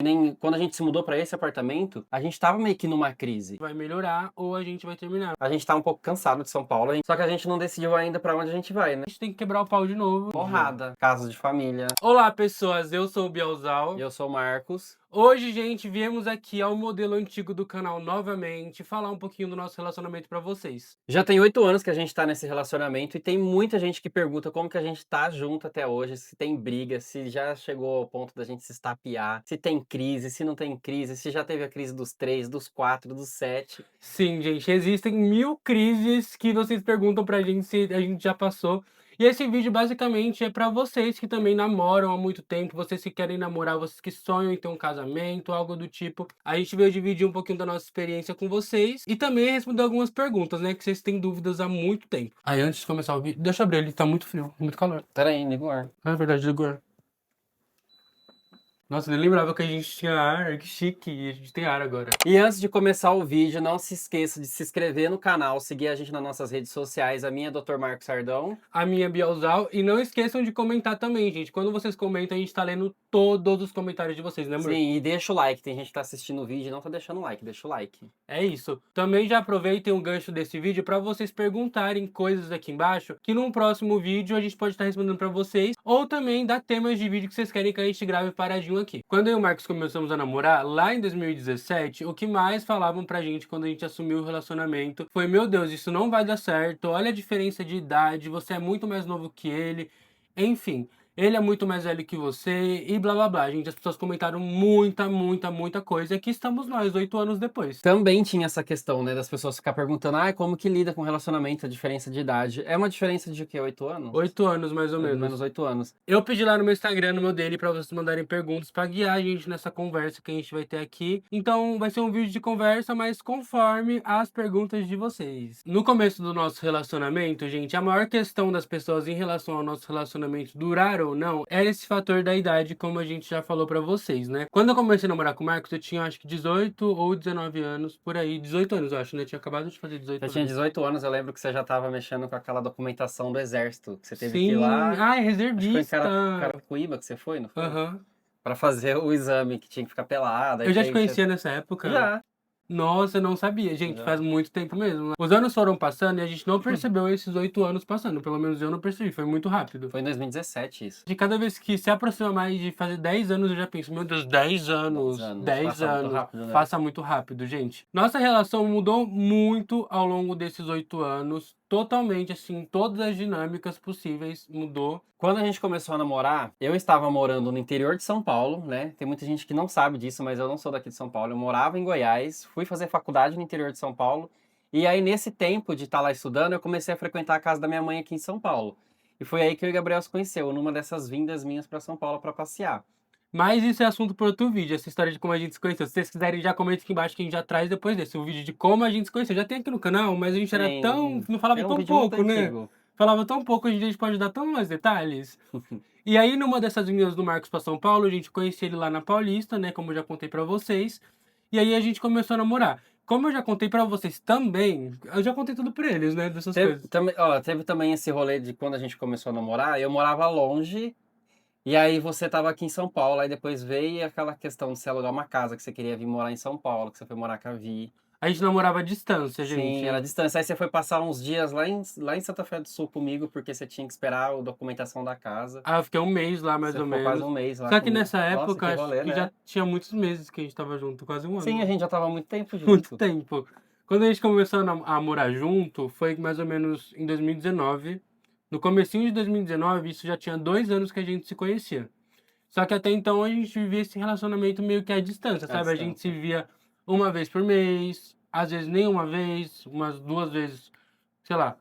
nem quando a gente se mudou pra esse apartamento, a gente tava meio que numa crise. Vai melhorar ou a gente vai terminar. A gente tá um pouco cansado de São Paulo, só que a gente não decidiu ainda pra onde a gente vai, né? A gente tem que quebrar o pau de novo. Porrada, casa de família. Olá, pessoas, eu sou o Bielzal. Eu sou o Marcos. Hoje, gente, viemos aqui ao modelo antigo do canal novamente, falar um pouquinho do nosso relacionamento pra vocês. Já tem 8 anos que a gente tá nesse relacionamento e tem muita gente que pergunta como que a gente tá junto até hoje, se tem briga, se já chegou ao ponto da gente se estapear, se tem crise, se não tem crise, se já teve a crise dos 3, dos 4, dos 7. Sim, gente, existem 1000 crises que vocês perguntam pra gente se a gente já passou. E esse vídeo basicamente é pra vocês que também namoram há muito tempo, vocês que querem namorar, vocês que sonham em ter um casamento, algo do tipo. A gente veio dividir um pouquinho da nossa experiência com vocês e também responder algumas perguntas, né, que vocês têm dúvidas há muito tempo. Aí antes de começar o vídeo, deixa eu abrir, ele tá muito frio, muito calor. Pera aí, liga o ar. É verdade, liga o ar. Nossa, eu nem lembrava que a gente tinha ar, que chique, a gente tem ar agora. E antes de começar o vídeo, não se esqueça de se inscrever no canal, seguir a gente nas nossas redes sociais, a minha é Dr. Marcos Sardão. A minha é Bielzal, e não esqueçam de comentar também, gente. Quando vocês comentam, a gente tá lendo todos os comentários de vocês, né, amor? Sim, e deixa o like, tem gente que tá assistindo o vídeo e não tá deixando o like, deixa o like. É isso. Também já aproveitem o gancho desse vídeo para vocês perguntarem coisas aqui embaixo, que num próximo vídeo a gente pode estar respondendo para vocês, ou também dar temas de vídeo que vocês querem que a gente grave paradinho aqui. Quando eu e o Marcos começamos a namorar, lá em 2017, o que mais falavam pra gente quando a gente assumiu o relacionamento foi: meu Deus, isso não vai dar certo, olha a diferença de idade, você é muito mais novo que ele, enfim. Ele é muito mais velho que você e blá blá blá. Gente, as pessoas comentaram muita coisa. E aqui estamos nós, 8 anos depois. Também tinha essa questão, né, das pessoas ficar perguntando, como que lida com relacionamento, a diferença de idade. É uma diferença de o quê, 8 anos? 8 anos, mais ou menos. Menos 8 anos. Eu pedi lá no meu Instagram, no meu dele, pra vocês mandarem perguntas pra guiar a gente nessa conversa que a gente vai ter aqui. Então vai ser um vídeo de conversa, mas conforme as perguntas de vocês. No começo do nosso relacionamento, gente, a maior questão das pessoas em relação ao nosso relacionamento durar ou não era esse fator da idade, como a gente já falou pra vocês, né? Quando eu comecei a namorar com o Marcos, eu tinha acho que 18 ou 19 anos, por aí. 18 anos, eu acho, né? Eu tinha acabado de fazer 18 Eu anos. tinha 18 anos, eu lembro que você já tava mexendo com aquela documentação do exército, que você teve que ir Sim, lá. é Acho que foi em reservista. Carapicuíba que você foi, não foi? Aham. Pra fazer o exame, que tinha que ficar pelada. Eu já te conhecia nessa época? Já. Nossa, eu não sabia. Gente, Já. faz muito tempo mesmo. Os anos foram passando e a gente não percebeu esses 8 anos passando. Pelo menos eu não percebi, foi muito rápido. Foi em 2017 isso. De cada vez que se aproxima mais de fazer 10 anos, eu já penso, meu Deus, 10 anos, 10 Passa muito anos. rápido, né? Passa muito rápido, gente. Nossa relação mudou muito ao longo desses 8 anos. Totalmente, assim, todas as dinâmicas possíveis mudou. Quando a gente começou a namorar, eu estava morando no interior de São Paulo, né? Tem muita gente que não sabe disso, mas eu não sou daqui de São Paulo. Eu morava em Goiás, fui fazer faculdade no interior de São Paulo. E aí, nesse tempo de estar lá estudando, eu comecei a frequentar a casa da minha mãe aqui em São Paulo. E foi aí que eu e o Gabriel se conheceu, numa dessas vindas minhas para São Paulo para passear. Mas isso é assunto para outro vídeo, essa história de como a gente se conheceu. Se vocês quiserem, já comenta aqui embaixo que a gente já traz depois desse. O vídeo de como a gente se conheceu. Já tem aqui no canal, mas a gente era tão... não falava É um tão vídeo muito pouco, né? antigo. Falava tão pouco, hoje a gente pode dar tão mais detalhes. E aí, numa dessas vindas do Marcos para São Paulo, a gente conhecia ele lá na Paulista, né? Como eu já contei pra vocês. E aí a gente começou a namorar. Como eu já contei pra vocês também, eu já contei tudo pra eles, né? Dessas coisas. Teve também esse rolê de quando a gente começou a namorar, eu morava longe, e aí você tava aqui em São Paulo, aí depois veio aquela questão de você alugar uma casa, que você queria vir morar em São Paulo, que você foi morar com a Vi. A gente namorava à distância, gente. Sim, era a distância. Aí você foi passar uns dias lá em Santa Fé do Sul comigo, porque você tinha que esperar a documentação da casa. Ah, eu fiquei um mês lá, mais Você ou ficou menos. quase um mês lá Só que comigo. nessa Nossa, época, que acho rolê, que né? já tinha muitos meses que a gente tava junto, quase um ano. Sim, a gente já tava há muito tempo junto. Muito tempo. Quando a gente começou a morar junto, foi mais ou menos em 2019. No comecinho de 2019, isso já tinha 2 anos que a gente se conhecia. Só que até então a gente vivia esse relacionamento meio que à distância, sabe? A gente se via uma vez por mês, às vezes nem uma vez, umas 2 vezes, sei lá,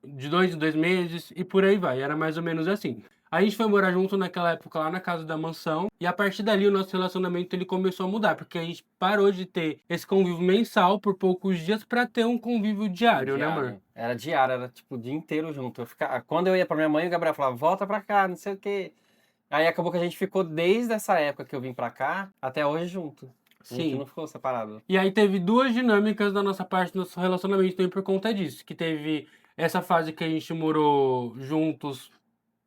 de 2 em 2 meses e por aí vai. Era mais ou menos assim. A gente foi morar junto naquela época lá na casa da mansão e a partir dali o nosso relacionamento ele começou a mudar, porque a gente parou de ter esse convívio mensal por poucos dias pra ter um convívio diário, né, amor? Era diário, era tipo o dia inteiro junto. Quando eu ia pra minha mãe, o Gabriel falava, volta pra cá, não sei o quê. Aí acabou que a gente ficou desde essa época que eu vim pra cá até hoje junto. A gente Sim. não ficou separado. E aí teve 2 dinâmicas da nossa parte do nosso relacionamento também por conta disso. Que teve essa fase que a gente morou juntos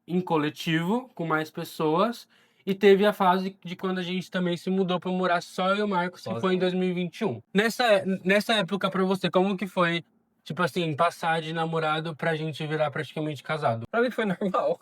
em coletivo, com mais pessoas. E teve a fase de quando a gente também se mudou pra morar só eu e o Marcos, que foi em Sozinho. 2021. Nessa época, pra você, como que foi, tipo assim, passar de namorado pra gente virar praticamente casado? Pra mim foi normal.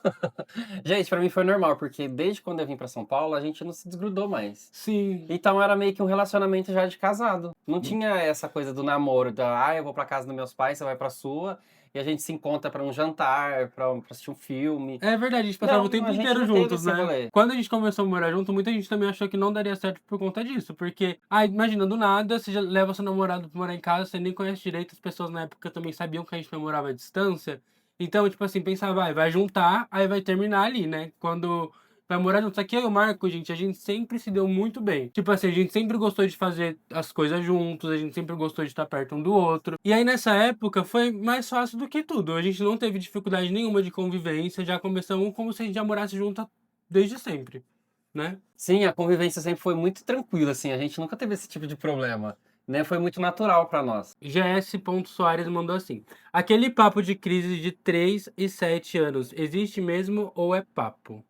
Gente, pra mim foi normal, porque desde quando eu vim pra São Paulo, a gente não se desgrudou mais. Sim. Então era meio que um relacionamento já de casado. Não tinha essa coisa do namoro, eu vou pra casa dos meus pais, você vai pra sua, e a gente se encontra pra um jantar, pra assistir um filme. É verdade, a gente passava o Não, tempo a gente inteiro não teve juntos, esse né? rolê. Quando a gente começou a morar junto, muita gente também achou que não daria certo por conta disso. Porque, imagina, do nada, você já leva seu namorado pra morar em casa, você nem conhece direito, as pessoas na época também sabiam que a gente namorava à distância. Então, tipo assim, pensava, vai juntar, aí vai terminar ali, né? Quando vai morar junto. Só que eu e o Marco, gente, a gente sempre se deu muito bem. Tipo assim, a gente sempre gostou de fazer as coisas juntos, a gente sempre gostou de estar perto um do outro. E aí nessa época foi mais fácil do que tudo. A gente não teve dificuldade nenhuma de convivência, já começamos como se a gente já morasse junto desde sempre, né? Sim, a convivência sempre foi muito tranquila, assim, a gente nunca teve esse tipo de problema, né? Foi muito natural pra nós. GS. Soares mandou assim: aquele papo de crise de 3 e 7 anos, existe mesmo ou é papo?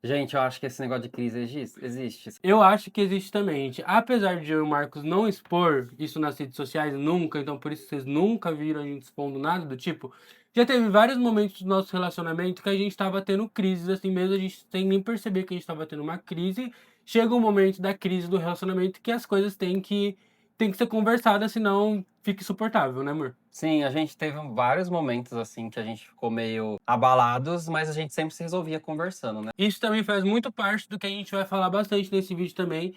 Gente, eu acho que esse negócio de crise existe. Eu acho que existe também, gente. Apesar de eu e o Marcos não expor isso nas redes sociais nunca, então por isso vocês nunca viram a gente expondo nada do tipo, já teve vários momentos do nosso relacionamento que a gente tava tendo crises assim mesmo, a gente sem nem perceber que a gente tava tendo uma crise. Chega um momento da crise do relacionamento que as coisas têm que ser conversadas, senão fica insuportável, né, amor? Sim, a gente teve vários momentos, assim, que a gente ficou meio abalados, mas a gente sempre se resolvia conversando, né? Isso também faz muito parte do que a gente vai falar bastante nesse vídeo também.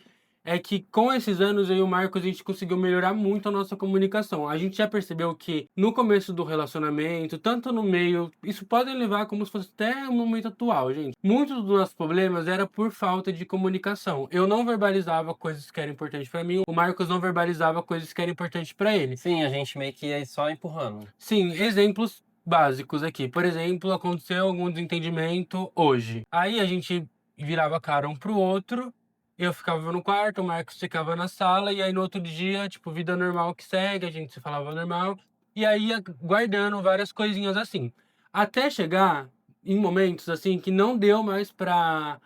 É que com esses anos eu e o Marcos a gente conseguiu melhorar muito a nossa comunicação. A gente já percebeu que no começo do relacionamento, tanto no meio, isso pode levar como se fosse até o momento atual, gente. Muitos dos nossos problemas era por falta de comunicação. Eu não verbalizava coisas que eram importantes para mim, o Marcos não verbalizava coisas que eram importantes para ele. Sim, a gente meio que ia só empurrando. Sim, exemplos básicos aqui. Por exemplo, aconteceu algum desentendimento hoje. Aí a gente virava a cara um pro outro, eu ficava no quarto, o Marcos ficava na sala, e aí no outro dia, tipo, vida normal que segue, a gente se falava normal, e aí ia guardando várias coisinhas assim. Até chegar em momentos assim que não deu mais pra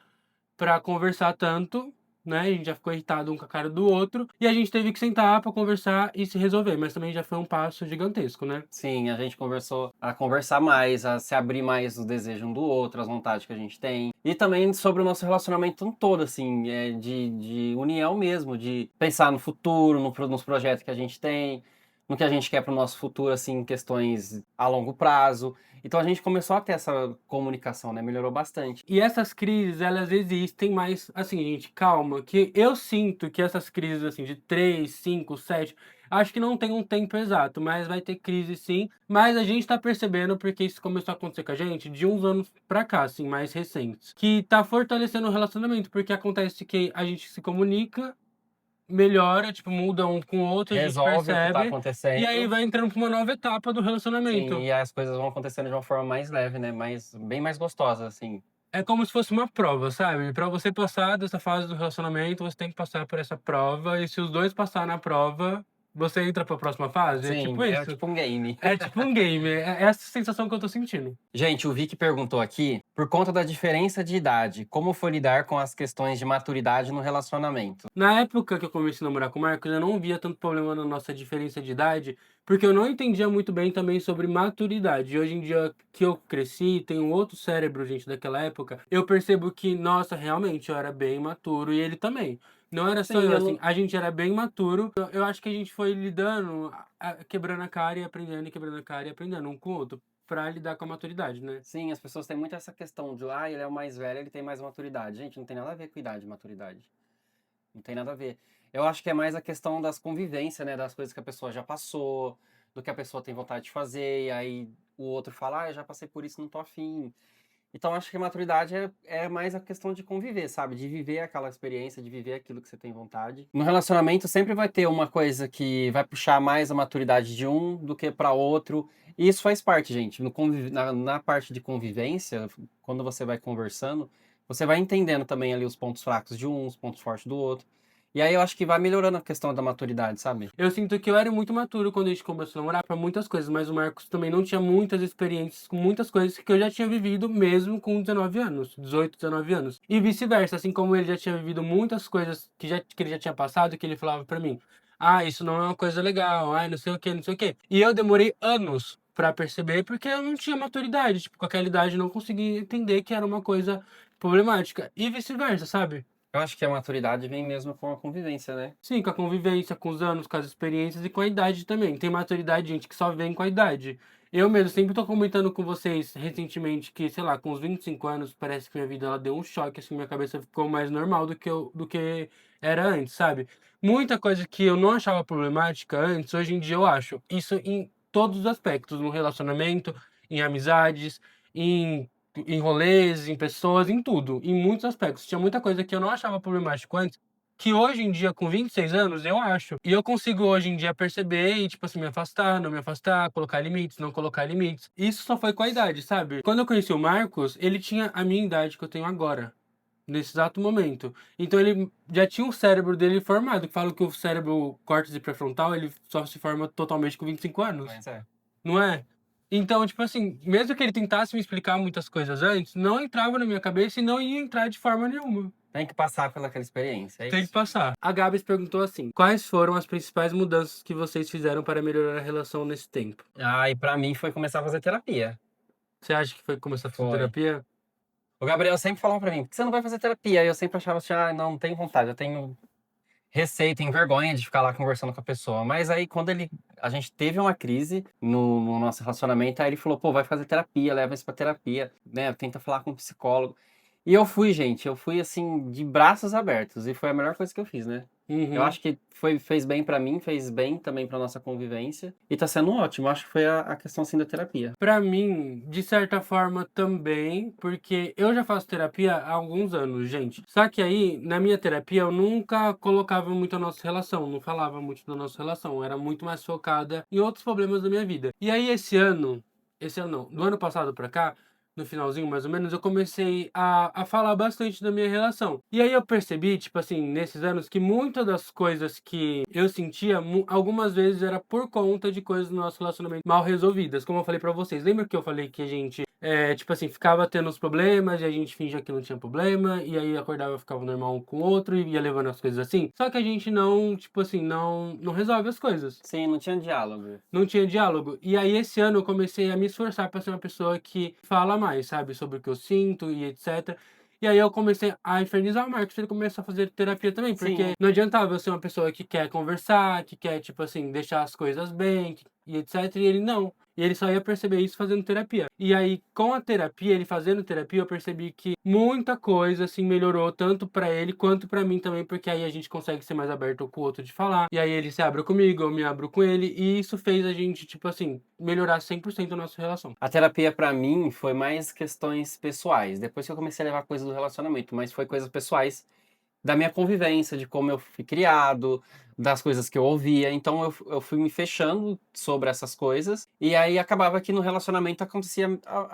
conversar tanto, né? A gente já ficou irritado um com a cara do outro. E a gente teve que sentar pra conversar e se resolver. Mas também já foi um passo gigantesco, né? Sim, a gente conversou a conversar mais, a se abrir mais o desejo um do outro, as vontades que a gente tem. E também sobre o nosso relacionamento um todo, assim, de união mesmo, de pensar no futuro, nos projetos que a gente tem, no que a gente quer para o nosso futuro, assim, em questões a longo prazo. Então a gente começou a ter essa comunicação, né? Melhorou bastante. E essas crises, elas existem, mas, assim, gente, calma, que eu sinto que essas crises, assim, de 3, 5, 7, acho que não tem um tempo exato, mas vai ter crise sim. Mas a gente tá percebendo, porque isso começou a acontecer com a gente de uns anos pra cá, assim, mais recentes, que tá fortalecendo o relacionamento, porque acontece que a gente se comunica, melhora, tipo, muda um com o outro, a gente Resolve o que tá percebe, e aí acontecendo. vai entrando pra uma nova etapa do Sim, relacionamento. e as coisas vão acontecendo de uma forma mais leve, né? Bem mais gostosa, assim. É como se fosse uma prova, sabe? Pra você passar dessa fase do relacionamento, você tem que passar por essa prova. E se os dois passar na prova, você entra pra próxima fase. É tipo Sim, é isso. tipo um game. É tipo um game. É essa sensação que eu tô sentindo. Gente, o Vic perguntou aqui, por conta da diferença de idade, como foi lidar com as questões de maturidade no relacionamento? Na época que eu comecei a namorar com o Marcos, eu não via tanto problema na nossa diferença de idade, porque eu não entendia muito bem também sobre maturidade. E hoje em dia que eu cresci, tenho um outro cérebro, gente, daquela época, eu percebo que, nossa, realmente eu era bem maturo e ele também. Não era só Sim, eu, eu assim, não... a gente era bem maturo. Eu acho que a gente foi lidando, quebrando a cara e aprendendo, e quebrando a cara e aprendendo um com o outro, pra lidar com a maturidade, né? Sim, as pessoas têm muito essa questão de, ele é o mais velho, ele tem mais maturidade. Gente, não tem nada a ver com idade e maturidade. Não tem nada a ver. Eu acho que é mais a questão das convivências, né? Das coisas que a pessoa já passou, do que a pessoa tem vontade de fazer, e aí o outro fala, eu já passei por isso, não tô afim. Então, acho que a maturidade é mais a questão de conviver, sabe? De viver aquela experiência, de viver aquilo que você tem vontade. No relacionamento, sempre vai ter uma coisa que vai puxar mais a maturidade de um do que para outro. E isso faz parte, gente. Na parte de convivência, quando você vai conversando, você vai entendendo também ali os pontos fracos de um, os pontos fortes do outro. E aí eu acho que vai melhorando a questão da maturidade, sabe? Eu sinto que eu era muito maturo quando a gente começou a namorar pra muitas coisas, mas o Marcos também não tinha muitas experiências com muitas coisas que eu já tinha vivido mesmo com 19 anos, 18, 19 anos. E vice-versa, assim como ele já tinha vivido muitas coisas que ele já tinha passado, que ele falava pra mim: "Ah, isso não é uma coisa legal, ai, não sei o quê, não sei o quê". E eu demorei anos pra perceber, porque eu não tinha maturidade, tipo, com aquela idade eu não conseguia entender que era uma coisa problemática. E vice-versa, sabe? Eu acho que a maturidade vem mesmo com a convivência, né? Sim, com a convivência, com os anos, com as experiências e com a idade também. Tem maturidade, gente, que só vem com a idade. Eu mesmo sempre tô comentando com vocês recentemente que, sei lá, com os 25 anos, parece que minha vida ela deu um choque, assim, minha cabeça ficou mais normal do que era antes, sabe? Muita coisa que eu não achava problemática antes, hoje em dia eu acho. Isso em todos os aspectos, no relacionamento, em amizades, em em rolês, em pessoas, em tudo, em muitos aspectos. Tinha muita coisa que eu não achava problemático antes, que hoje em dia, com 26 anos, eu acho. E eu consigo hoje em dia perceber e, tipo assim, me afastar, não me afastar, colocar limites, não colocar limites. Isso só foi com a idade, sabe? Quando eu conheci o Marcos, ele tinha a minha idade que eu tenho agora. Nesse exato momento. Então ele já tinha o cérebro dele formado. Falo que o cérebro córtex pré-frontal, ele só se forma totalmente com 25 anos. Mas é. Não é? Então, tipo assim, mesmo que ele tentasse me explicar muitas coisas antes, não entrava na minha cabeça e não ia entrar de forma nenhuma. Tem que passar pelaquela experiência, é Tem que isso. passar. A Gabs perguntou assim: quais foram as principais mudanças que vocês fizeram para melhorar a relação nesse tempo? Ah, e pra mim foi começar a fazer terapia. Você acha que foi começar a fazer Foi. terapia? O Gabriel sempre falava pra mim, por que você não vai fazer terapia? E eu sempre achava assim, ah, não tenho vontade, eu tenho receio, tenho vergonha de ficar lá conversando com a pessoa. Mas aí quando a gente teve uma crise no nosso relacionamento, aí ele falou, pô, vai fazer terapia, leva isso pra terapia, né? Tenta falar com um psicólogo. E eu fui, gente, eu fui assim, de braços abertos, e foi a melhor coisa que eu fiz, né? Eu Uhum. acho que fez bem pra mim, fez bem também pra nossa convivência. E tá sendo ótimo, acho que foi a questão assim da terapia. Pra mim, de certa forma também, porque eu já faço terapia há alguns anos, gente. Só que aí, na minha terapia, eu nunca colocava muito a nossa relação, não falava muito da nossa relação, era muito mais focada em outros problemas da minha vida. E aí, esse ano não, do ano passado pra cá, no finalzinho mais ou menos, eu comecei a falar bastante da minha relação. E aí eu percebi, tipo assim, nesses anos, que muitas das coisas que eu sentia, algumas vezes era por conta de coisas do nosso relacionamento mal resolvidas. Como eu falei pra vocês, lembra que eu falei que a gente, tipo assim, ficava tendo os problemas e a gente fingia que não tinha problema, e aí acordava e ficava normal um com o outro e ia levando as coisas assim? Só que a gente não, tipo assim, não resolve as coisas. Sim, não tinha diálogo. Não tinha diálogo. E aí, esse ano, eu comecei a me esforçar para ser uma pessoa que fala mais, sabe? Sobre o que eu sinto e etc. E aí, eu comecei a infernizar o Marcos, ele começou a fazer terapia também, porque Sim, não adiantava eu ser uma pessoa que quer conversar, que quer, tipo assim, deixar as coisas bem e etc. E ele não. E ele só ia perceber isso fazendo terapia. E aí, com a terapia, ele fazendo terapia, eu percebi que muita coisa, assim, melhorou, tanto pra ele quanto pra mim também, porque aí a gente consegue ser mais aberto com o outro de falar. E aí ele se abre comigo, eu me abro com ele. E isso fez a gente, tipo assim, melhorar 100% a nossa relação. a terapia pra mim foi mais questões pessoais. Depois que eu comecei a levar coisas do relacionamento, mas foi coisas pessoais da minha convivência, de como eu fui criado, das coisas que eu ouvia. Então eu fui me fechando sobre essas coisas. E aí acabava que no relacionamento acontecia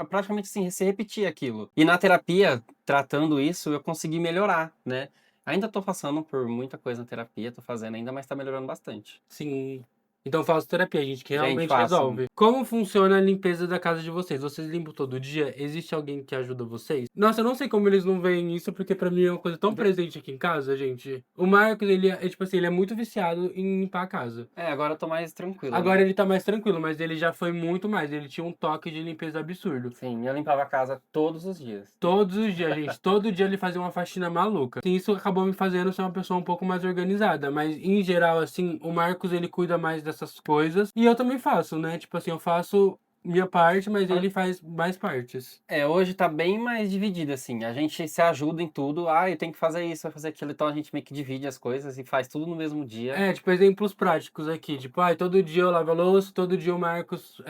praticamente assim, se repetia aquilo. E na terapia, tratando isso, eu consegui melhorar, né? Ainda tô passando por muita coisa na terapia, tô fazendo ainda, mas tá melhorando bastante. Sim. Então eu faço terapia, a gente que Gente, realmente façam. resolve. Como funciona a limpeza da casa de vocês? Vocês limpam todo dia? Existe alguém que ajuda vocês? Nossa, eu não sei como eles não veem isso, porque pra mim é uma coisa tão presente aqui em casa, gente. O Marcos, ele é, tipo assim, ele é muito viciado em limpar a casa. É, agora eu tô mais tranquilo, Agora né? ele tá mais tranquilo, mas ele já foi muito mais. Ele tinha um toque de limpeza absurdo. Sim, eu limpava a casa todos os dias. Todos os dias, gente. Todo dia ele fazia uma faxina maluca. E isso acabou me fazendo ser uma pessoa um pouco mais organizada. Mas, em geral, assim, o Marcos, ele cuida mais dessas coisas. E eu também faço, né? Tipo assim, eu faço minha parte, mas ele faz mais partes. É, hoje tá bem mais dividido, assim. A gente se ajuda em tudo. Ah, eu tenho que fazer isso, vai fazer aquilo. Então a gente meio que divide as coisas e faz tudo no mesmo dia. É, tipo, exemplos práticos aqui. Tipo, todo dia eu lavo a louça, todo dia o Marcos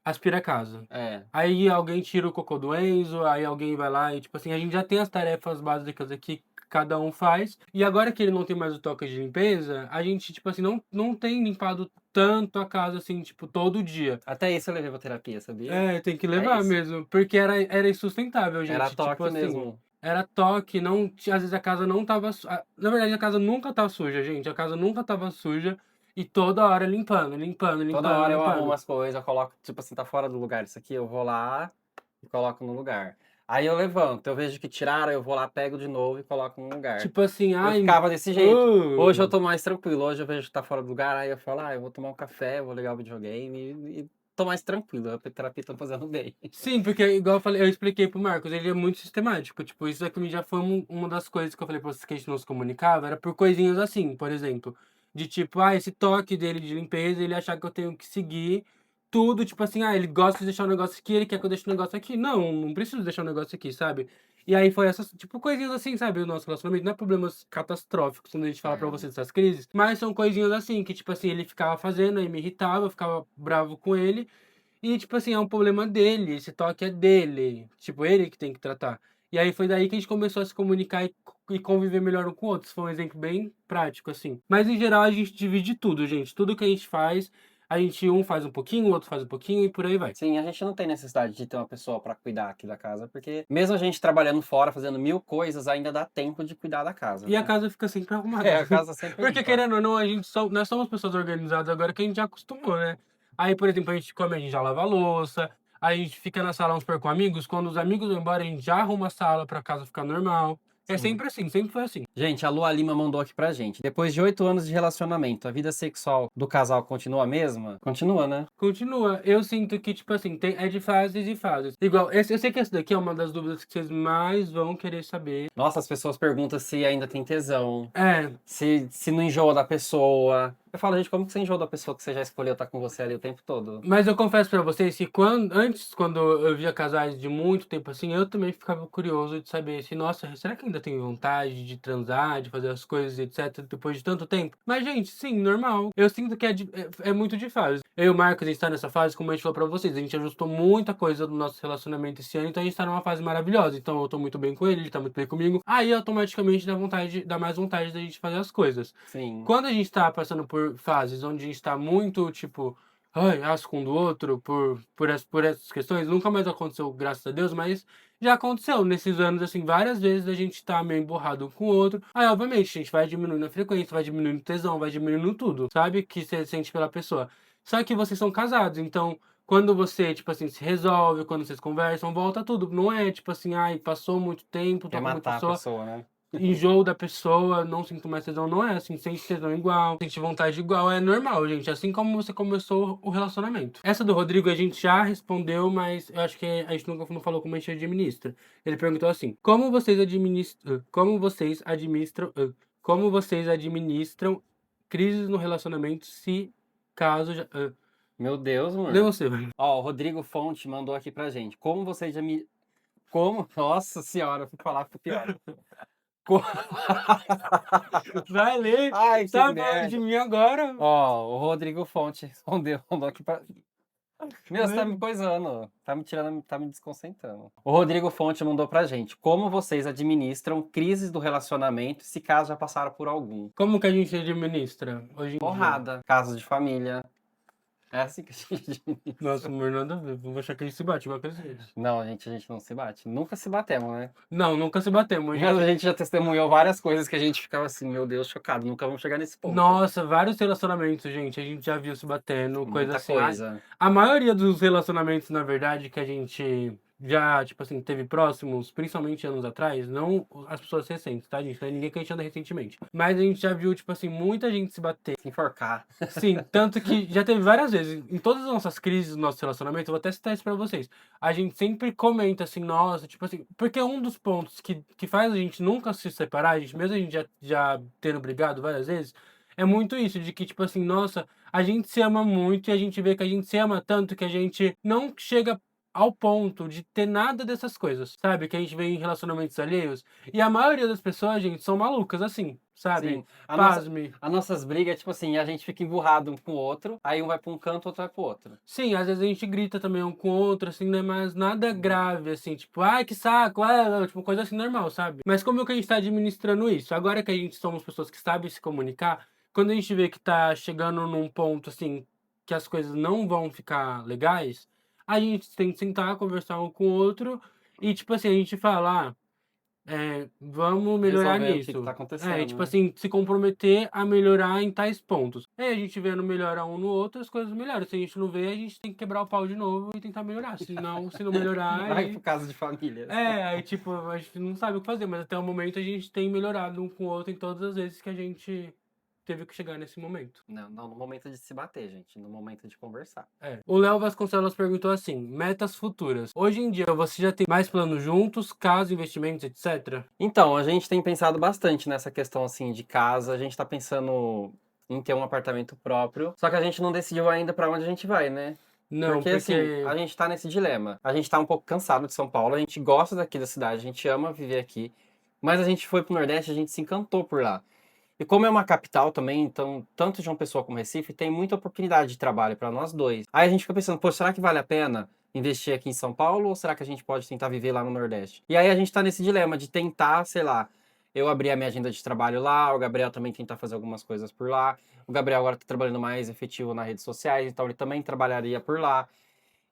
aspira a casa. É. Aí alguém tira o cocô do Enzo, aí alguém vai lá e, tipo assim, a gente já tem as tarefas básicas aqui que cada um faz. E agora que ele não tem mais o toque de limpeza, a gente, tipo assim, não tem limpado tanto a casa, assim, tipo, todo dia. Até isso eu levei pra terapia, sabia? É, tem que É levar isso. mesmo, porque era insustentável, Era gente. Tipo toque assim, mesmo. era toque, não, às vezes a casa não tava, na verdade a casa nunca tá suja, gente, a casa nunca tava suja e toda hora limpando, limpando, Toda limpando, hora eu arrumo limpando. as coisas, eu coloco, tipo assim, tá fora do lugar. Isso aqui eu vou lá e coloco no lugar. Aí eu levanto, eu vejo que tiraram, eu vou lá, pego de novo e coloco no lugar. Tipo assim, Eu ai, ficava desse jeito. Hoje eu tô mais tranquilo, hoje eu vejo que tá fora do lugar, aí eu falo, eu vou tomar um café, vou ligar o videogame e tô mais tranquilo. A terapia tá fazendo bem. sim, porque igual eu falei, eu expliquei pro Marcos, ele é muito sistemático, tipo, isso aqui já foi uma das coisas que eu falei pra vocês que a gente não se comunicava, era por coisinhas assim, por exemplo, de tipo, esse toque dele de limpeza, ele achar que eu tenho que seguir tudo, tipo assim, ele gosta de deixar um negócio aqui, ele quer que eu deixe um negócio aqui, não, não preciso deixar um negócio aqui, sabe? E aí foi essas, tipo, coisinhas assim, sabe, o nosso relacionamento, não é problemas catastróficos, quando a gente fala pra É. vocês dessas crises, mas são coisinhas assim, que tipo assim, ele ficava fazendo, aí me irritava, eu ficava bravo com ele, e, tipo assim, é um problema dele, esse toque é dele. Tipo, ele que tem que tratar. E aí foi daí que a gente começou a se comunicar e conviver melhor um com o outro. Isso foi um exemplo bem prático, assim. Mas em geral a gente divide tudo, gente. Tudo que a gente faz, um faz um pouquinho, o outro faz um pouquinho e por aí vai. Sim, a gente não tem necessidade de ter uma pessoa pra cuidar aqui da casa, porque mesmo a gente trabalhando fora, fazendo mil coisas, ainda dá tempo de cuidar da casa, E a né? casa fica sempre arrumada. É, a casa sempre Porque limpa. querendo ou não, nós somos pessoas organizadas agora que a gente já acostumou, né? Aí, por exemplo, a gente come, a gente já lava a louça, a gente fica na sala, vamos supor, com amigos, quando os amigos vão embora, a gente já arruma a sala pra casa ficar normal. É Sim. sempre assim, sempre foi assim. Gente, a Lua Lima mandou aqui pra gente. Depois de 8 anos de relacionamento, a vida sexual do casal continua a mesma? Continua, né? Continua. Eu sinto que, tipo assim, é de fases e fases. Igual, eu sei que essa daqui é uma das dúvidas que vocês mais vão querer saber. Nossa, as pessoas perguntam se ainda tem tesão, É, se não enjoa da pessoa. Eu falo, gente, como que você enjoa da pessoa que você já escolheu estar com você ali o tempo todo? mas eu confesso pra vocês que quando eu via casais de muito tempo assim, eu também ficava curioso de saber se, nossa, será que ainda tem vontade de transar, de fazer as coisas, etc, depois de tanto tempo? Mas, gente, sim, normal. Eu sinto que é muito de fase. Eu e o Marcos, a gente tá nessa fase, como a gente falou pra vocês, a gente ajustou muita coisa do nosso relacionamento esse ano, então a gente tá numa fase maravilhosa. Então eu tô muito bem com ele tá muito bem comigo. Aí automaticamente dá mais vontade da gente fazer as coisas. Sim. Quando a gente tá passando por fases onde a gente tá muito, tipo, asco um do outro por essas questões. Nunca mais aconteceu, graças a Deus, mas já aconteceu nesses anos, assim, várias vezes a gente tá meio emburrado um com o outro. Aí, obviamente, a gente vai diminuindo a frequência, vai diminuindo o tesão, vai diminuindo tudo, sabe? Que você sente pela pessoa. Só que vocês são casados, então, quando você, tipo assim, se resolve, quando vocês conversam, volta tudo. Não é, tipo assim, passou muito tempo, tô Quer com uma matar a pessoa, pessoa, né? enjoo da pessoa, não sinto mais tesão, não é assim, sente tesão igual, sente vontade igual, é normal, gente, assim como você começou o relacionamento. Essa do Rodrigo a gente já respondeu, mas eu acho que a gente nunca não falou como a gente administra. Ele perguntou assim: como vocês administram crises no relacionamento se caso já, Meu Deus, lê amor. você, velho. Ó, o Rodrigo Fonte mandou aqui pra gente. Como você já me. Como? Nossa senhora, eu fui falar, ficou pior. Co- Vai ler, Ai, que tá falando de merda. mim agora? Ó, o Rodrigo Fonte respondeu, mandou aqui pra. Meu, você tá me Lê. coisando, tá me tirando, tá me desconcentrando. O Rodrigo Fonte mandou pra gente. Como vocês administram crises do relacionamento se caso já passaram por algum? Como que a gente administra hoje em dia? Porrada, casos de família. É assim que a gente administra. Nossa, amor, nada a ver. Vou achar que a gente se bate igual aqueles vezes. Não, a gente não se bate. Nunca se batemos, né? Não, nunca se batemos. A Mas a gente... gente já testemunhou várias coisas que a gente ficava assim, meu Deus, chocado. Nunca vamos chegar nesse ponto. Nossa, vários relacionamentos, gente. A gente já viu se batendo, coisa Muita assim. coisa. A maioria dos relacionamentos, na verdade, que a gente já, tipo assim, teve próximos, principalmente anos atrás, não as pessoas recentes, tá, gente? Não é ninguém que a gente anda recentemente. Mas a gente já viu, tipo assim, muita gente se bater. Se enforcar. Sim, tanto que já teve várias vezes, em todas as nossas crises do nosso relacionamento, eu vou até citar isso pra vocês. A gente sempre comenta assim, nossa, tipo assim, porque um dos pontos que faz a gente nunca se separar, a gente, mesmo a gente já tendo brigado várias vezes, é muito isso, de que, tipo assim, nossa, a gente se ama muito e a gente vê que a gente se ama tanto que a gente não chega ao ponto de ter nada dessas coisas, sabe? Que a gente vê em relacionamentos alheios. E a maioria das pessoas, gente, são malucas assim, sabe? Sim. Pasme. As nossas brigas, tipo assim, a gente fica emburrado um com o outro, aí um vai pra um canto, o outro vai pro outro. Sim, às vezes a gente grita também um com o outro, assim, né? Mas nada grave, assim, tipo, ai, que saco, tipo, coisa assim normal, sabe? Mas como é que a gente tá administrando isso? Agora que a gente somos pessoas que sabem se comunicar, quando a gente vê que tá chegando num ponto, assim, que as coisas não vão ficar legais, a gente tem que sentar, conversar um com o outro e, tipo assim, a gente fala, vamos melhorar Resolver o que tá nisso. acontecendo, Tipo né? assim, se comprometer a melhorar em tais pontos. Aí a gente vendo melhorar um no outro, as coisas melhoram. Se a gente não vê, a gente tem que quebrar o pau de novo e tentar melhorar. Se não melhorar, Vai pro aí. caso de famílias. Aí tipo, a gente não sabe o que fazer, mas até o momento a gente tem melhorado um com o outro em todas as vezes que a gente teve que chegar nesse momento. Não, não no momento de se bater, gente, no momento de conversar. O Léo Vasconcelos perguntou assim: metas futuras. Hoje em dia, você já tem mais planos juntos, casa, investimentos, etc? Então, a gente tem pensado bastante nessa questão assim de casa. A gente tá pensando em ter um apartamento próprio. Só que a gente não decidiu ainda pra onde a gente vai, né? Não, Porque assim, porque. a gente tá nesse dilema. A gente tá um pouco cansado de São Paulo, a gente gosta daqui da cidade, a gente ama viver aqui. Mas a gente foi pro Nordeste, a gente se encantou por lá. E como é uma capital também, então tanto João Pessoa como Recife tem muita oportunidade de trabalho para nós dois. Aí a gente fica pensando, pô, será que vale a pena investir aqui em São Paulo ou será que a gente pode tentar viver lá no Nordeste? E aí a gente tá nesse dilema de tentar, sei lá, eu abrir a minha agenda de trabalho lá, o Gabriel também tentar fazer algumas coisas por lá. O Gabriel agora tá trabalhando mais efetivo nas redes sociais, então ele também trabalharia por lá.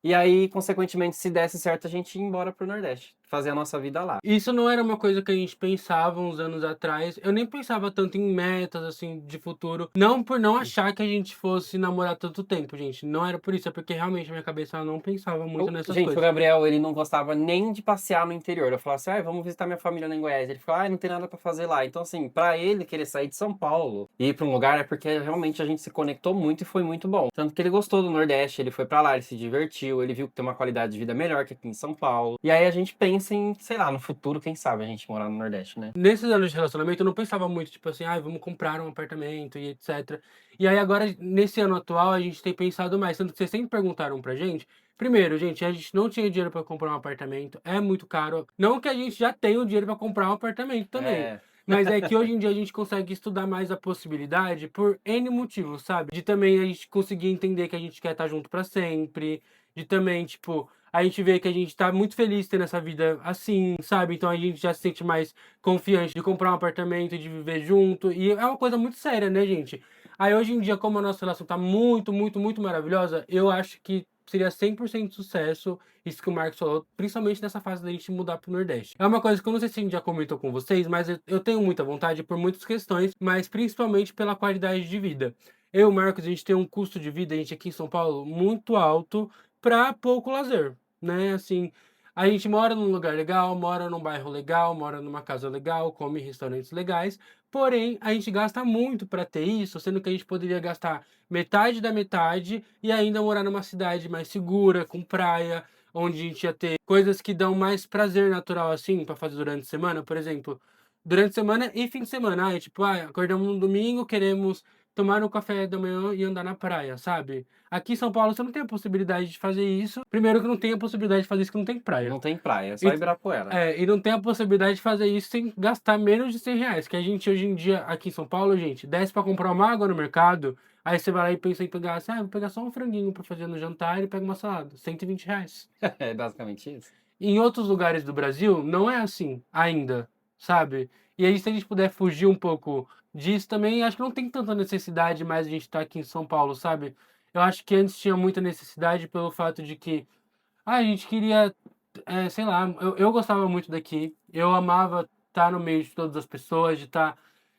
E aí, consequentemente, se desse certo, a gente ia embora pro Nordeste, fazer a nossa vida lá. Isso não era uma coisa que a gente pensava uns anos atrás. Eu nem pensava tanto em metas, assim, de futuro. Não por não achar que a gente fosse namorar tanto tempo, gente. Não era por isso, é porque realmente a minha cabeça ela não pensava muito nessas Gente, o coisas. Gabriel, ele não gostava nem de passear no interior. Eu falava assim, ah, vamos visitar minha família lá em Goiás. Ele falou, ah, não tem nada pra fazer lá. Então, assim, pra ele querer sair de São Paulo e ir pra um lugar é porque realmente a gente se conectou muito e foi muito bom. Tanto que ele gostou do Nordeste, ele foi pra lá, ele se divertiu, ele viu que tem uma qualidade de vida melhor que aqui em São Paulo. E aí a gente pensa em, sei lá, no futuro, quem sabe a gente morar no Nordeste, né? Nesses anos de relacionamento, eu não pensava muito, tipo assim, vamos comprar um apartamento e etc. E aí agora, nesse ano atual, a gente tem pensado mais. Tanto que vocês sempre perguntaram pra gente. Primeiro, gente, a gente não tinha dinheiro pra comprar um apartamento, é muito caro. Não que a gente já tenha o dinheiro pra comprar um apartamento também. É. Mas é que hoje em dia a gente consegue estudar mais a possibilidade por N motivos, sabe? De também a gente conseguir entender que a gente quer estar junto pra sempre. De também, tipo, a gente vê que a gente tá muito feliz tendo essa vida assim, sabe? Então a gente já se sente mais confiante de comprar um apartamento e de viver junto. E é uma coisa muito séria, né, gente? Aí hoje em dia, como a nossa relação tá muito, muito, muito maravilhosa, eu acho que seria 100% sucesso isso que o Marcos falou, principalmente nessa fase da gente mudar pro Nordeste. É uma coisa que eu não sei se a gente já comentou com vocês, mas eu tenho muita vontade por muitas questões, mas principalmente pela qualidade de vida. Eu e o Marcos, a gente tem um custo de vida, a gente aqui em São Paulo, muito alto para pouco lazer, né? Assim, a gente mora num lugar legal, mora num bairro legal, mora numa casa legal, come em restaurantes legais, porém a gente gasta muito para ter isso, sendo que a gente poderia gastar metade da metade e ainda morar numa cidade mais segura, com praia, onde a gente ia ter coisas que dão mais prazer natural assim para fazer durante a semana, por exemplo, durante a semana e fim de semana, tipo, acordamos no domingo, queremos tomar um café da manhã e andar na praia, sabe? Aqui em São Paulo você não tem a possibilidade de fazer isso. Primeiro que não tem a possibilidade de fazer isso que não tem praia. Não tem praia, é só E, Ibirapuera. e não tem a possibilidade de fazer isso sem gastar menos de R$ 100. Que a gente hoje em dia, aqui em São Paulo, gente, desce pra comprar uma água no mercado, aí você vai lá e pensa em pegar assim, vou pegar só um franguinho pra fazer no jantar e pega uma salada. R$ 120. É basicamente isso. Em outros lugares do Brasil, não é assim ainda, sabe? E aí, se a gente puder fugir um pouco disso também, acho que não tem tanta necessidade mais a gente estar aqui em São Paulo, sabe? Eu acho que antes tinha muita necessidade pelo fato de que a gente queria, sei lá, eu gostava muito daqui, eu amava estar no meio de todas as pessoas, de estar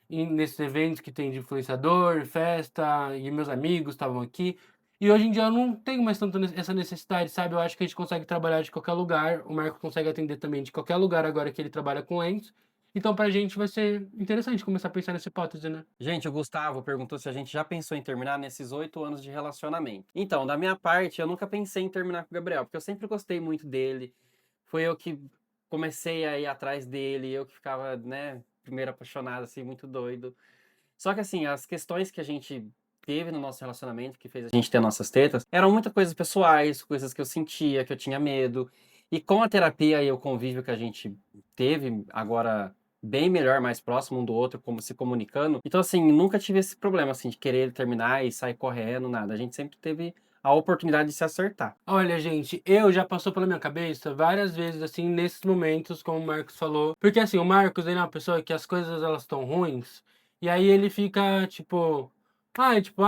nesses eventos que tem de influenciador, festa, e meus amigos estavam aqui. E hoje em dia eu não tenho mais tanto essa necessidade, sabe? Eu acho que a gente consegue trabalhar de qualquer lugar, o Marco consegue atender também de qualquer lugar agora que ele trabalha com lentes. Então pra gente vai ser interessante começar a pensar nessa hipótese, né? Gente, o Gustavo perguntou se a gente já pensou em terminar nesses 8 anos de relacionamento. Então, da minha parte, eu nunca pensei em terminar com o Gabriel, porque eu sempre gostei muito dele. Foi eu que comecei a ir atrás dele, eu que ficava, né, primeiro apaixonado, assim, muito doido. Só que, assim, as questões que a gente teve no nosso relacionamento, que fez a gente ter nossas tretas, eram muitas coisas pessoais, coisas que eu sentia, que eu tinha medo. E com a terapia e o convívio que a gente teve agora bem melhor, mais próximo um do outro, como se comunicando. Então, assim, nunca tive esse problema, assim, de querer terminar e sair correndo, nada. A gente sempre teve a oportunidade de se acertar. Olha, gente, eu já passou pela minha cabeça várias vezes, assim, nesses momentos, como o Marcos falou. Porque, assim, o Marcos, ele é uma pessoa que as coisas, elas estão ruins, e aí ele fica, tipo, tipo,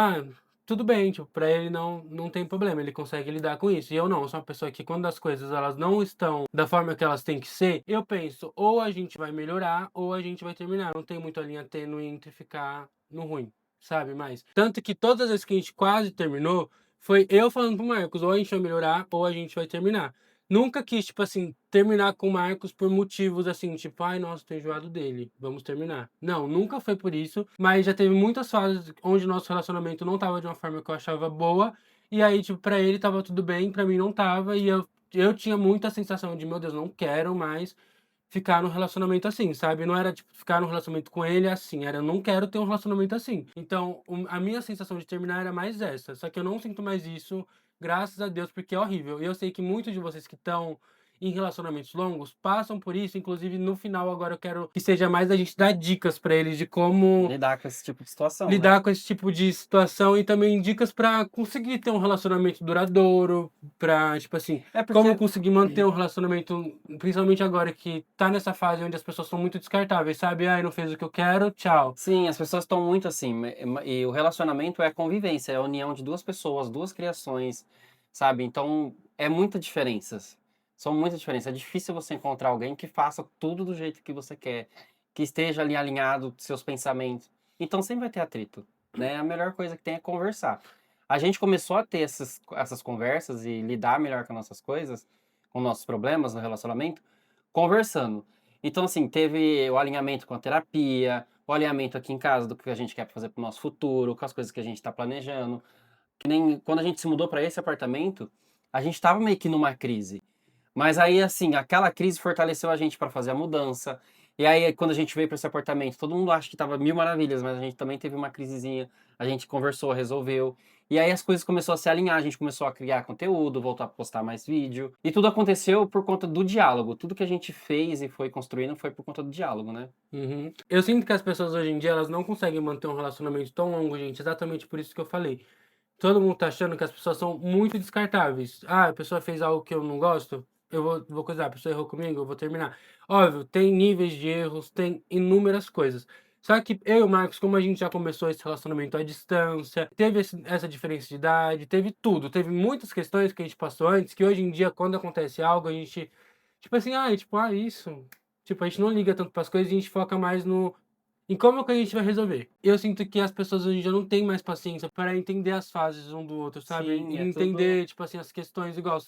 tudo bem, tipo, pra ele não tem problema, ele consegue lidar com isso. E eu não, eu sou uma pessoa que quando as coisas elas não estão da forma que elas têm que ser, eu penso, ou a gente vai melhorar, ou a gente vai terminar. Não tem muito a linha tênue entre ficar no ruim, sabe? Mas, tanto que todas as vezes que a gente quase terminou, foi eu falando pro Marcos, ou a gente vai melhorar, ou a gente vai terminar. Nunca quis, tipo assim, terminar com o Marcos por motivos assim, tipo, ai, nossa, tô enjoado dele, vamos terminar. Não, nunca foi por isso, mas já teve muitas fases onde nosso relacionamento não tava de uma forma que eu achava boa, e aí, tipo, pra ele tava tudo bem, pra mim não tava, e eu tinha muita sensação de, meu Deus, não quero mais ficar num relacionamento assim, sabe? Não era, tipo, ficar num relacionamento com ele assim, era, eu não quero ter um relacionamento assim. Então, a minha sensação de terminar era mais essa, só que eu não sinto mais isso, graças a Deus, porque é horrível. E eu sei que muitos de vocês que estão em relacionamentos longos passam por isso, inclusive no final agora eu quero que seja mais a gente dar dicas pra eles de como Lidar com esse tipo de situação, né? lidar com esse tipo de situação e também dicas pra conseguir ter um relacionamento duradouro, pra, tipo assim, É como porque conseguir manter um relacionamento, principalmente agora que tá nessa fase onde as pessoas são muito descartáveis, sabe? Ai, não fez o que eu quero, tchau. sim, as pessoas estão muito assim, e o relacionamento é a convivência, é a união de duas pessoas, duas criações, sabe? Então, é muitas diferenças. São muitas diferenças. É difícil você encontrar alguém que faça tudo do jeito que você quer, que esteja ali alinhado com seus pensamentos. Então, sempre vai ter atrito, né? A melhor coisa que tem é conversar. A gente começou a ter essas conversas e lidar melhor com as nossas coisas, com nossos problemas no relacionamento, conversando. Então, assim, teve o alinhamento com a terapia, o alinhamento aqui em casa do que a gente quer fazer pro nosso futuro, com as coisas que a gente está planejando. Que nem quando a gente se mudou para esse apartamento, a gente estava meio que numa crise. Mas aí, assim, aquela crise fortaleceu a gente para fazer a mudança. E aí, quando a gente veio para esse apartamento, todo mundo acha que tava mil maravilhas, mas a gente também teve uma crisezinha. A gente conversou, resolveu. E aí as coisas começaram a se alinhar, a gente começou a criar conteúdo, voltar a postar mais vídeo. E tudo aconteceu por conta do diálogo. Tudo que a gente fez e foi construindo foi por conta do diálogo, né? Uhum. Eu sinto que as pessoas hoje em dia, elas não conseguem manter um relacionamento tão longo, gente, exatamente por isso que eu falei. Todo mundo tá achando que as pessoas são muito descartáveis. Ah, a pessoa fez algo que eu não gosto, eu vou coisar, a pessoa errou comigo, eu vou terminar. Óbvio, tem níveis de erros, tem inúmeras coisas. Só que eu e o Marcos, como a gente já começou esse relacionamento à distância, teve essa diferença de idade, teve tudo, teve muitas questões que a gente passou antes, que hoje em dia, quando acontece algo, a gente, tipo assim, isso. Tipo, a gente não liga tanto para as coisas, a gente foca mais no em como que a gente vai resolver? Eu sinto que as pessoas hoje em dia não têm mais paciência para entender as fases um do outro, sabe? Sim, E é tudo. entender, tipo assim, as questões, igual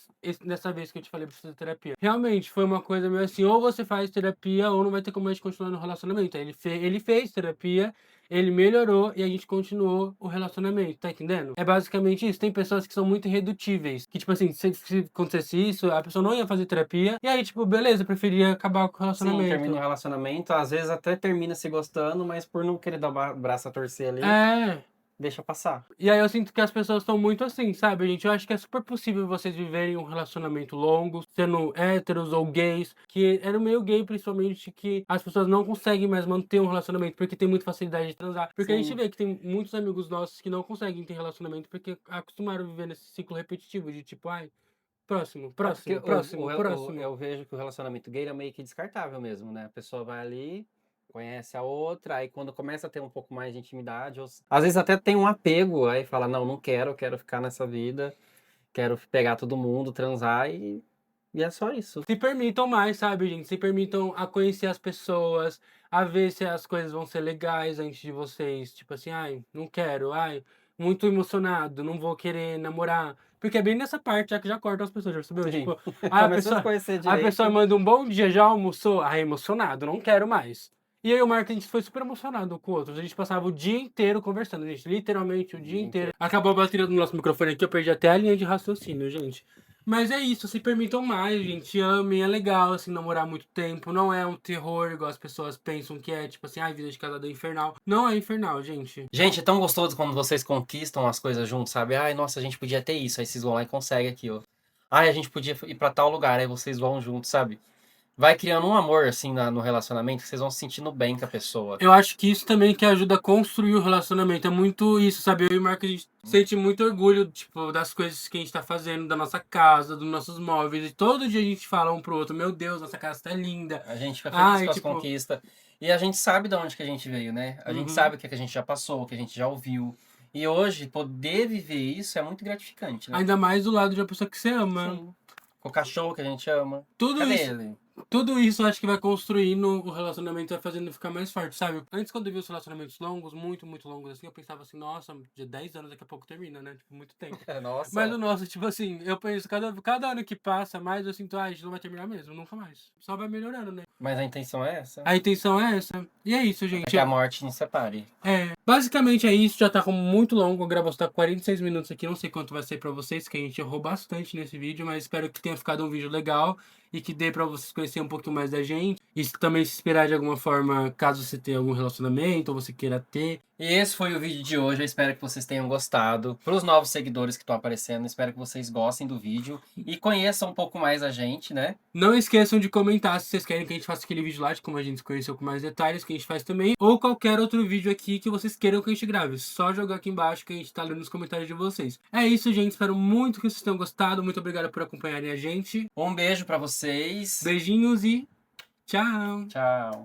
dessa vez que eu te falei pra fazer terapia. Realmente, foi uma coisa meio assim, ou você faz terapia, ou não vai ter como a gente continuar no relacionamento. Aí ele fez terapia, ele melhorou e a gente continuou o relacionamento, tá entendendo? É basicamente isso. Tem pessoas que são muito irredutíveis, que tipo assim, se acontecesse isso, a pessoa não ia fazer terapia, e aí, tipo, beleza, preferia acabar com o Sim, termina o relacionamento. relacionamento, às vezes até termina se gostando, mas por não querer dar o braço a torcer ali, É. deixa passar. E aí eu sinto que as pessoas estão muito assim, sabe, gente? Eu acho que é super possível vocês viverem um relacionamento longo, sendo héteros ou gays, que era meio gay principalmente, que as pessoas não conseguem mais manter um relacionamento porque tem muita facilidade de transar. Porque a gente Sim. vê que tem muitos amigos nossos que não conseguem ter relacionamento porque acostumaram a viver nesse ciclo repetitivo de tipo, ai, próximo, É porque próximo, próximo, próximo. eu vejo que o relacionamento gay é meio que descartável mesmo, né? A pessoa vai ali, conhece a outra, aí quando começa a ter um pouco mais de intimidade, ou às vezes até tem um apego, aí fala, não, não quero, quero ficar nessa vida, quero pegar todo mundo, transar e é só isso. Se permitam mais, sabe, gente? Se permitam a conhecer as pessoas, a ver se as coisas vão ser legais antes de vocês. Tipo assim, ai, não quero, ai, muito emocionado, não vou querer namorar. Porque é bem nessa parte já que já cortam as pessoas, já percebeu? Sim. Tipo, ah, Começou a se conhecer a pessoa direito. manda um bom dia, já almoçou? Ai, emocionado, não quero mais. E aí o Marco, a gente foi super emocionado com outros. A gente passava o dia inteiro conversando, gente. Literalmente o O dia dia inteiro. inteiro. Acabou a bateria do nosso microfone aqui, eu perdi até a linha de raciocínio, gente. Mas é isso, se permitam mais, gente. Amem, é legal, assim, namorar muito tempo. Não é um terror, igual as pessoas pensam que é, tipo assim, ai, vida de casado é infernal. Não é infernal, gente. Gente, é tão gostoso quando vocês conquistam as coisas juntos, sabe? Ai, nossa, a gente podia ter isso. Aí vocês vão lá e conseguem aquilo. Ai, a gente podia ir pra tal lugar, aí vocês vão juntos, sabe? Vai criando um amor, assim, no relacionamento, que vocês vão se sentindo bem com a pessoa. Eu acho que isso também que ajuda a construir o relacionamento. É muito isso, sabe? Eu e o Marco, a gente sente muito orgulho, tipo, das coisas que a gente tá fazendo, da nossa casa, dos nossos móveis. E todo dia a gente fala um pro outro, meu Deus, nossa casa tá linda. A gente fica feliz Ai, com as tipo, conquistas. E a gente sabe de onde que a gente veio, né? A gente uhum. sabe o que a gente já passou, o que a gente já ouviu. E hoje, poder viver isso é muito gratificante, né? Ainda mais do lado de uma pessoa que você ama. Sim. Com o cachorro que a gente ama. Tudo Cadê isso, ele? tudo isso eu acho que vai construindo o relacionamento, vai fazendo ficar mais forte, sabe? Antes, quando eu vi os relacionamentos longos, muito longos, assim, eu pensava assim, nossa, de 10 anos daqui a pouco termina, né? Tipo, muito tempo. Mas o Nossa. nosso, tipo assim, eu penso, cada ano que passa mais, eu sinto, a gente não vai terminar mesmo, nunca mais. Só vai melhorando, né? Mas a intenção é essa? A intenção é essa. E é isso, Até gente. que a morte nos separe. Basicamente é isso, já tá com muito longo, a gravação tá com 46 minutos aqui, não sei quanto vai ser pra vocês, que a gente errou bastante nesse vídeo, mas espero que tenha ficado um vídeo legal e que dê pra vocês conhecerem um pouquinho mais da gente e também se inspirar de alguma forma, caso você tenha algum relacionamento ou você queira ter. E esse foi o vídeo de hoje, eu espero que vocês tenham gostado. Para os novos seguidores que estão aparecendo, espero que vocês gostem do vídeo e conheçam um pouco mais a gente, né? Não esqueçam de comentar se vocês querem que a gente faça aquele vídeo lá de como a gente se conheceu com mais detalhes, que a gente faz também, ou qualquer outro vídeo aqui que vocês queiram que a gente grave. Só jogar aqui embaixo que a gente tá lendo nos comentários de vocês. É isso, gente. Espero muito que vocês tenham gostado. Muito obrigado por acompanharem a gente. Um beijo para vocês. Beijinhos e tchau! Tchau.